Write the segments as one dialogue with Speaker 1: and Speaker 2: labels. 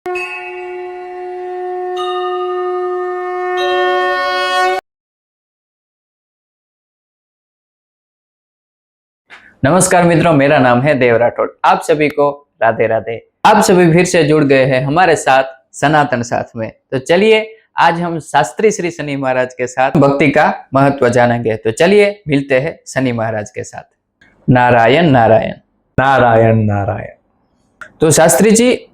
Speaker 1: नमस्कार मित्रों, मेरा नाम है देव राठौड़। आप सभी को राधे राधे। आप सभी फिर से जुड़ गए हैं हमारे साथ सनातन साथ में। तो चलिए आज हम शास्त्री श्री शनि महाराज के साथ भक्ति का महत्व जानेंगे। तो चलिए मिलते हैं शनि महाराज के साथ। नारायण नारायण
Speaker 2: नारायण नारायण।
Speaker 1: तो शास्त्री जी,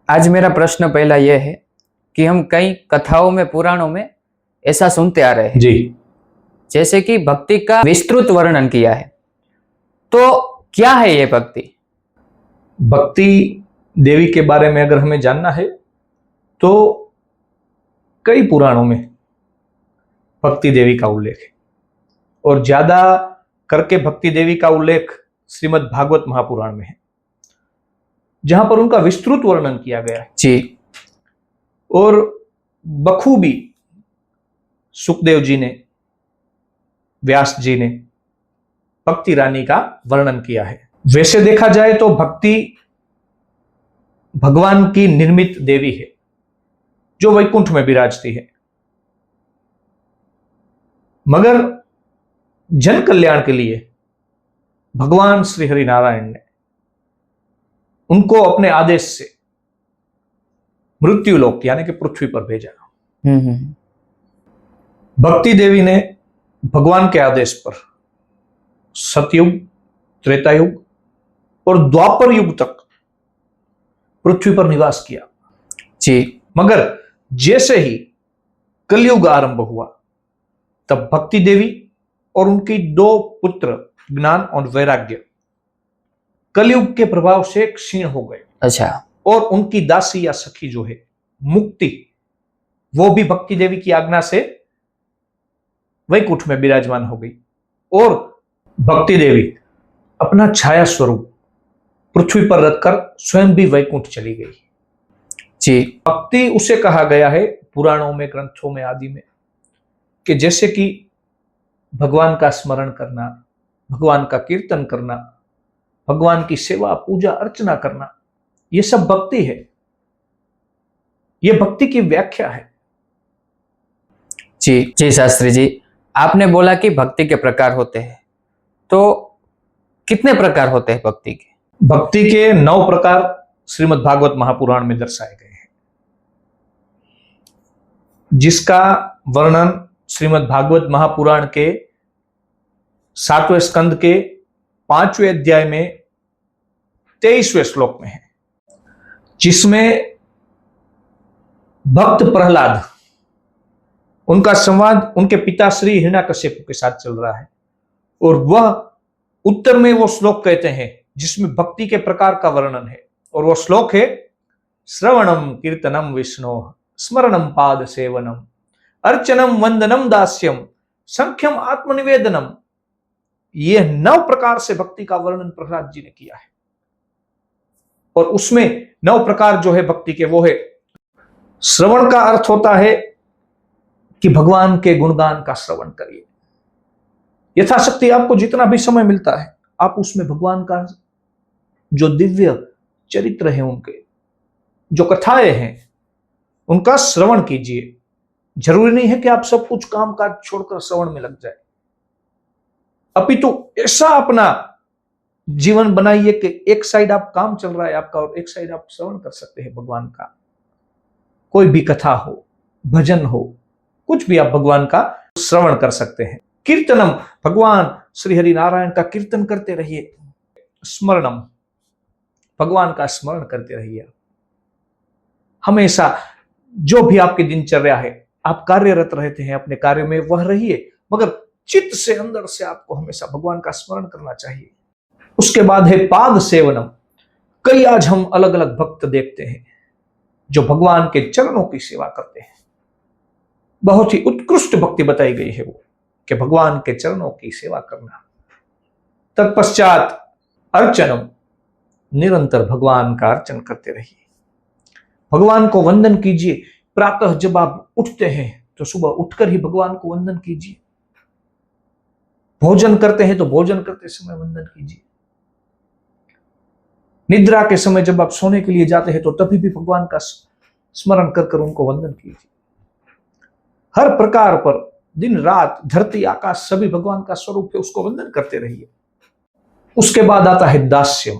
Speaker 1: आज मेरा प्रश्न पहला यह है कि हम कई कथाओं में, पुराणों में ऐसा सुनते आ रहे हैं
Speaker 2: जी,
Speaker 1: जैसे कि भक्ति का विस्तृत वर्णन किया है। तो क्या है ये भक्ति?
Speaker 2: भक्ति देवी के बारे में अगर हमें जानना है तो कई पुराणों में भक्ति देवी का उल्लेख है, और ज्यादा करके भक्ति देवी का उल्लेख श्रीमद् भागवत महापुराण में है, जहां पर उनका विस्तृत वर्णन किया गया है
Speaker 1: जी।
Speaker 2: और बखूबी सुखदेव जी ने, व्यास जी ने भक्ति रानी का वर्णन किया है। वैसे देखा जाए तो भक्ति भगवान की निर्मित देवी है जो वैकुंठ में विराजती है, मगर जन कल्याण के लिए भगवान श्री हरि नारायण ने उनको अपने आदेश से मृत्युलोक यानी कि पृथ्वी पर भेजा। भक्ति देवी ने भगवान के आदेश पर सतयुग, त्रेता युग और द्वापर युग तक पृथ्वी पर निवास किया
Speaker 1: जी।
Speaker 2: मगर जैसे ही कलयुग आरंभ हुआ तब भक्ति देवी और उनकी दो पुत्र ज्ञान और वैराग्य कलयुग के प्रभाव से क्षीण हो गए।
Speaker 1: अच्छा।
Speaker 2: और उनकी दासी या सखी जो है मुक्ति, वो भी भक्ति देवी की आज्ञा से वैकुंठ में विराजमान हो गई, और भक्ति देवी अपना छाया स्वरूप पृथ्वी पर रखकर स्वयं भी वैकुंठ चली गई।
Speaker 1: जी।
Speaker 2: भक्ति उसे कहा गया है पुराणों में, ग्रंथों में, आदि में, कि जैसे कि भगवान का स्मरण करना, भगवान का कीर्तन करना, भगवान की सेवा, पूजा, अर्चना करना, यह सब भक्ति है। यह भक्ति की व्याख्या है।
Speaker 1: जी जी शास्त्री जी, आपने बोला कि भक्ति के प्रकार होते हैं, तो कितने प्रकार होते हैं भक्ति के?
Speaker 2: भक्ति के 9 प्रकार श्रीमद् भागवत महापुराण में दर्शाए गए हैं, जिसका वर्णन श्रीमद् भागवत महापुराण के 7वें स्कंद के 5वें अध्याय में 23वें श्लोक में है, जिसमें भक्त प्रहलाद, उनका संवाद उनके पिता श्री हिरण्याकश्यप के साथ चल रहा है, और वह उत्तर में वो श्लोक कहते हैं जिसमें भक्ति के प्रकार का वर्णन है, और वो श्लोक है श्रवणम कीर्तनम विष्णु स्मरणम पाद सेवनम अर्चनम वंदनम दास्यम संख्यम आत्मनिवेदनम। ये 9 प्रकार से भक्ति का वर्णन प्रहलाद जी ने किया है, और उसमें 9 प्रकार जो है भक्ति के, वो है श्रवण का अर्थ होता है कि भगवान के गुणगान का श्रवण करिए। यथाशक्ति आपको जितना भी समय मिलता है आप उसमें भगवान का जो दिव्य चरित्र है, उनके जो कथाएं हैं, उनका श्रवण कीजिए। जरूरी नहीं है कि आप सब कुछ काम काज छोड़कर श्रवण में लग जाए, अपितु ऐसा अपना जीवन बनाइए कि एक साइड आप काम चल रहा है आपका और एक साइड आप श्रवण कर सकते हैं भगवान का। कोई भी कथा हो, भजन हो, कुछ भी आप भगवान का श्रवण कर सकते हैं। कीर्तनम, भगवान श्री हरि नारायण का कीर्तन करते रहिए। स्मरणम, भगवान का स्मरण करते रहिए। हमेशा जो भी आपकी दिनचर्या है, आप कार्यरत रहते हैं अपने कार्य में, वह रहिए, मगर चित्त से, अंदर से आपको हमेशा भगवान का स्मरण करना चाहिए। उसके बाद है पाद सेवनम। कई आज हम अलग अलग भक्त देखते हैं जो भगवान के चरणों की सेवा करते हैं। बहुत ही उत्कृष्ट भक्ति बताई गई है वो, कि भगवान के चरणों की सेवा करना। तत्पश्चात अर्चनम, निरंतर भगवान का अर्चन करते रहिए, भगवान को वंदन कीजिए। प्रातः जब आप उठते हैं तो सुबह उठकर ही भगवान को वंदन कीजिए। भोजन करते हैं तो भोजन करते समय वंदन कीजिए। निद्रा के समय जब आप सोने के लिए जाते हैं तो तभी भी भगवान का स्मरण कर कर उनको वंदन कीजिए। हर प्रकार पर दिन रात धरती आकाश सभी भगवान का स्वरूप है, उसको वंदन करते रहिए। उसके बाद आता है दास्य,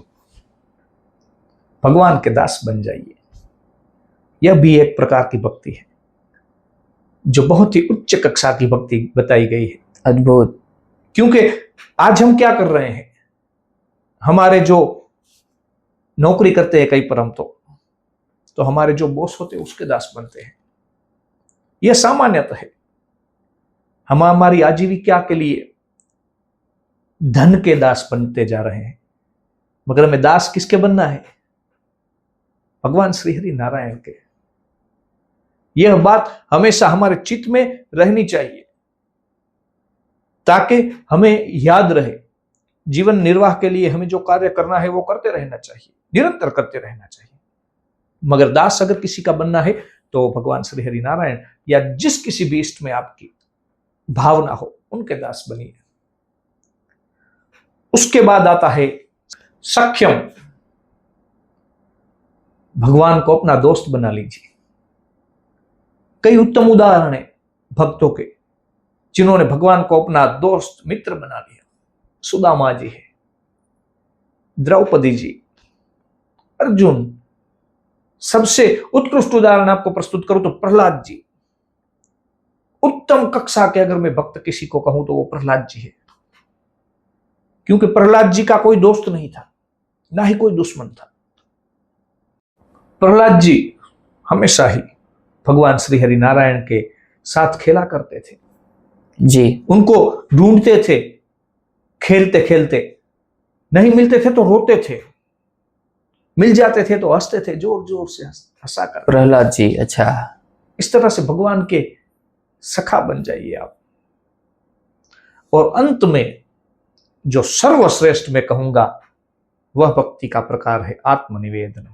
Speaker 2: भगवान के दास बन जाइए। यह भी एक प्रकार की भक्ति है जो बहुत ही उच्च कक्षा की भक्ति बताई गई है।
Speaker 1: अद्भुत।
Speaker 2: क्योंकि आज हम क्या कर रहे हैं, हमारे जो नौकरी करते हैं कई पर हम तो हमारे जो बॉस होते हैं उसके दास बनते हैं। यह सामान्यतः है। हम हमारी आजीविका के लिए धन के दास बनते जा रहे हैं, मगर हमें दास किसके बनना है? भगवान श्री हरि नारायण के। यह बात हमेशा हमारे चित्त में रहनी चाहिए ताकि हमें याद रहे जीवन निर्वाह के लिए हमें जो कार्य करना है वो करते रहना चाहिए, निरंतर करते रहना चाहिए। मगर दास अगर किसी का बनना है तो भगवान श्री हरि नारायण या जिस किसी भी इष्ट में आपकी भावना हो उनके दास बनिए। उसके बाद आता है सख्यम, भगवान को अपना दोस्त बना लीजिए। कई उत्तम उदाहरण हैं भक्तों के जिन्होंने भगवान को अपना दोस्त मित्र बना लिया। सुदामा जी है, द्रौपदी जी, अर्जुन। सबसे उत्कृष्ट उदाहरण आपको प्रस्तुत करूं तो प्रहलाद जी। उत्तम कक्षा के अगर मैं भक्त किसी को कहूं तो वो प्रहलाद जी है, क्योंकि प्रहलाद जी का कोई दोस्त नहीं था, ना ही कोई दुश्मन था। प्रहलाद जी हमेशा ही भगवान श्री हरि नारायण के साथ खेला करते थे
Speaker 1: जी।
Speaker 2: उनको ढूंढते थे, खेलते खेलते नहीं मिलते थे तो रोते थे, मिल जाते थे तो हंसते थे, जोर जोर से हंसा कर।
Speaker 1: प्रहलाद जी, अच्छा।
Speaker 2: इस तरह से भगवान के सखा बन जाइए आप। और अंत में जो सर्वश्रेष्ठ मैं कहूंगा वह भक्ति का प्रकार है आत्मनिवेदन।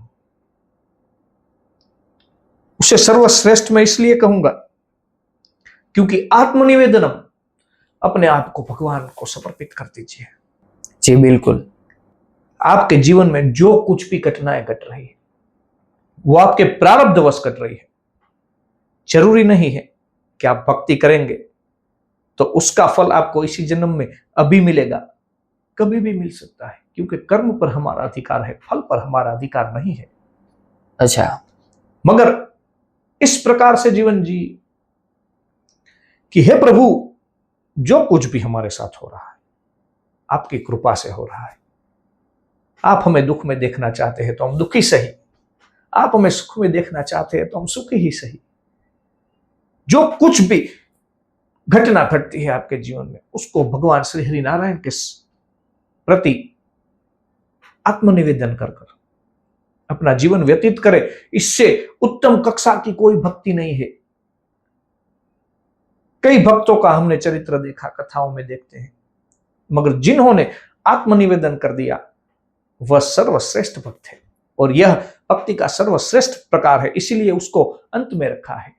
Speaker 2: उसे सर्वश्रेष्ठ मैं इसलिए कहूंगा क्योंकि आत्मनिवेदनम, अपने आप को भगवान को समर्पित कर दीजिए।
Speaker 1: जी बिल्कुल।
Speaker 2: आपके जीवन में जो कुछ भी घटनाएं घट रही है वो आपके प्रारब्धवश घट रही है। जरूरी नहीं है कि आप भक्ति करेंगे तो उसका फल आपको इसी जन्म में अभी मिलेगा, कभी भी मिल सकता है, क्योंकि कर्म पर हमारा अधिकार है, फल पर हमारा अधिकार नहीं है।
Speaker 1: अच्छा।
Speaker 2: मगर इस प्रकार से जीवन जी कि हे प्रभु, जो कुछ भी हमारे साथ हो रहा है आपकी कृपा से हो रहा है। आप हमें दुख में देखना चाहते हैं तो हम दुखी सही, आप हमें सुख में देखना चाहते हैं तो हम सुखी ही सही। जो कुछ भी घटना घटती है आपके जीवन में उसको भगवान श्री हरि नारायण के प्रति आत्मनिवेदन कर कर अपना जीवन व्यतीत करे। इससे उत्तम कक्षा की कोई भक्ति नहीं है। कई भक्तों का हमने चरित्र देखा, कथाओं में देखते हैं, मगर जिन्होंने आत्मनिवेदन कर दिया वह सर्वश्रेष्ठ भक्त है। और यह भक्ति का सर्वश्रेष्ठ प्रकार है, इसीलिए उसको अंत में रखा है।